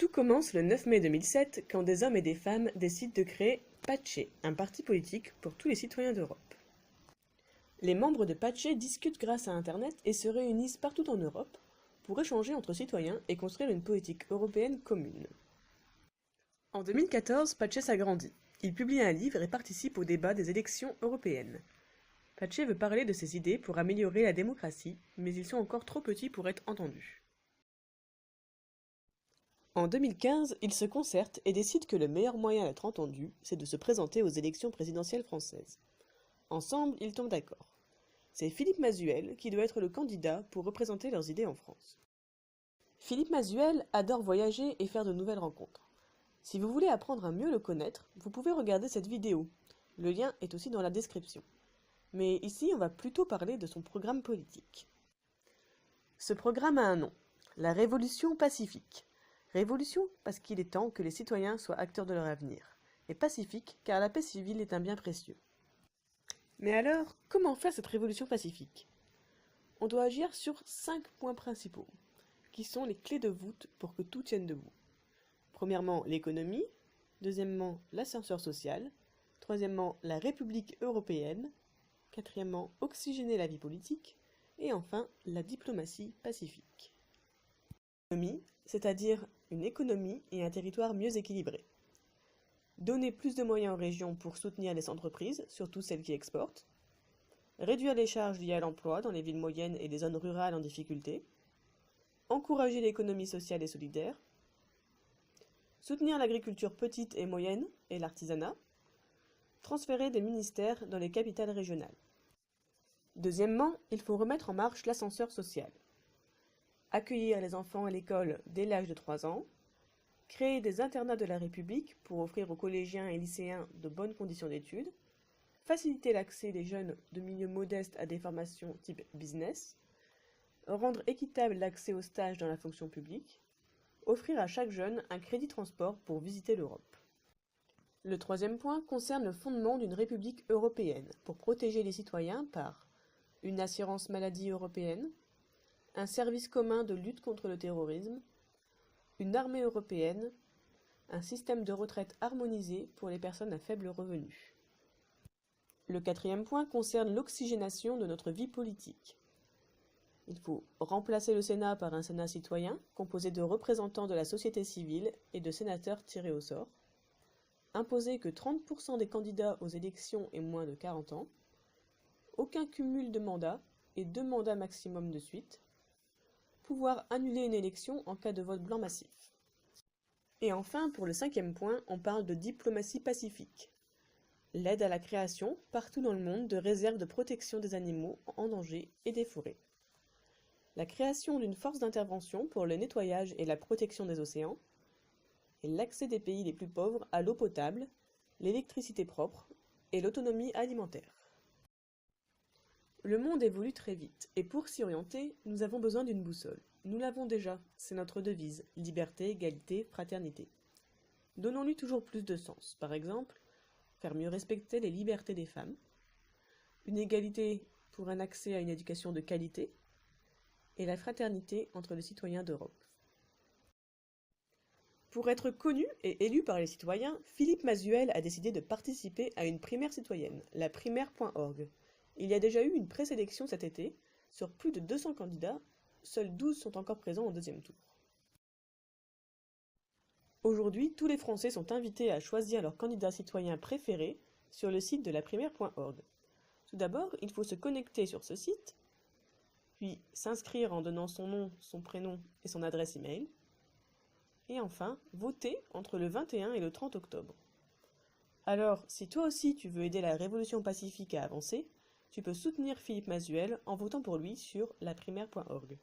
Tout commence le 9 mai 2007 quand des hommes et des femmes décident de créer PACE, un parti politique pour tous les citoyens d'Europe. Les membres de PACE discutent grâce à Internet et se réunissent partout en Europe pour échanger entre citoyens et construire une politique européenne commune. En 2014, PACE s'agrandit. Il publie un livre et participe au débat des élections européennes. PACE veut parler de ses idées pour améliorer la démocratie, mais ils sont encore trop petits pour être entendus. En 2015, ils se concertent et décident que le meilleur moyen d'être entendu, c'est de se présenter aux élections présidentielles françaises. Ensemble, ils tombent d'accord. C'est Philippe Mazuel qui doit être le candidat pour représenter leurs idées en France. Philippe Mazuel adore voyager et faire de nouvelles rencontres. Si vous voulez apprendre à mieux le connaître, vous pouvez regarder cette vidéo. Le lien est aussi dans la description. Mais ici, on va plutôt parler de son programme politique. Ce programme a un nom, la Révolution pacifique. Révolution parce qu'il est temps que les citoyens soient acteurs de leur avenir, et pacifique car la paix civile est un bien précieux. Mais alors, comment faire cette révolution pacifique? On doit agir sur 5 points principaux, qui sont les clés de voûte pour que tout tienne debout. Premièrement, l'économie, deuxièmement, l'ascenseur social, troisièmement, la République européenne, quatrièmement, oxygéner la vie politique, et enfin, la diplomatie pacifique. L'économie, c'est-à-dire une économie et un territoire mieux équilibrés. Donner plus de moyens aux régions pour soutenir les entreprises, surtout celles qui exportent. Réduire les charges liées à l'emploi dans les villes moyennes et les zones rurales en difficulté. Encourager l'économie sociale et solidaire. Soutenir l'agriculture petite et moyenne et l'artisanat. Transférer des ministères dans les capitales régionales. Deuxièmement, il faut remettre en marche l'ascenseur social. Accueillir les enfants à l'école dès l'âge de 3 ans. Créer des internats de la République pour offrir aux collégiens et lycéens de bonnes conditions d'études. Faciliter l'accès des jeunes de milieux modestes à des formations type business. Rendre équitable l'accès aux stages dans la fonction publique. Offrir à chaque jeune un crédit transport pour visiter l'Europe. Le troisième point concerne le fondement d'une République européenne pour protéger les citoyens par une assurance maladie européenne, un service commun de lutte contre le terrorisme, une armée européenne, un système de retraite harmonisé pour les personnes à faible revenu. Le quatrième point concerne l'oxygénation de notre vie politique. Il faut remplacer le Sénat par un Sénat citoyen, composé de représentants de la société civile et de sénateurs tirés au sort. Imposer que 30% des candidats aux élections aient moins de 40 ans. Aucun cumul de mandats et 2 mandats maximum de suite. Pouvoir annuler une élection en cas de vote blanc massif. Et enfin, pour le cinquième point, on parle de diplomatie pacifique. L'aide à la création, partout dans le monde, de réserves de protection des animaux en danger et des forêts. La création d'une force d'intervention pour le nettoyage et la protection des océans. Et l'accès des pays les plus pauvres à l'eau potable, l'électricité propre et l'autonomie alimentaire. Le monde évolue très vite, et pour s'y orienter, nous avons besoin d'une boussole. Nous l'avons déjà, c'est notre devise, liberté, égalité, fraternité. Donnons-lui toujours plus de sens, par exemple, faire mieux respecter les libertés des femmes, une égalité pour un accès à une éducation de qualité, et la fraternité entre les citoyens d'Europe. Pour être connu et élu par les citoyens, Philippe Mazuel a décidé de participer à une primaire citoyenne, la primaire.org. Il y a déjà eu une présélection cet été. Sur plus de 200 candidats, seuls 12 sont encore présents au deuxième tour. Aujourd'hui, tous les Français sont invités à choisir leur candidat citoyen préféré sur le site de la primaire.org. Tout d'abord, il faut se connecter sur ce site, puis s'inscrire en donnant son nom, son prénom et son adresse email, et enfin, voter entre le 21 et le 30 octobre. Alors, si toi aussi tu veux aider la Révolution pacifique à avancer, tu peux soutenir Philippe Mazuel en votant pour lui sur laprimaire.org.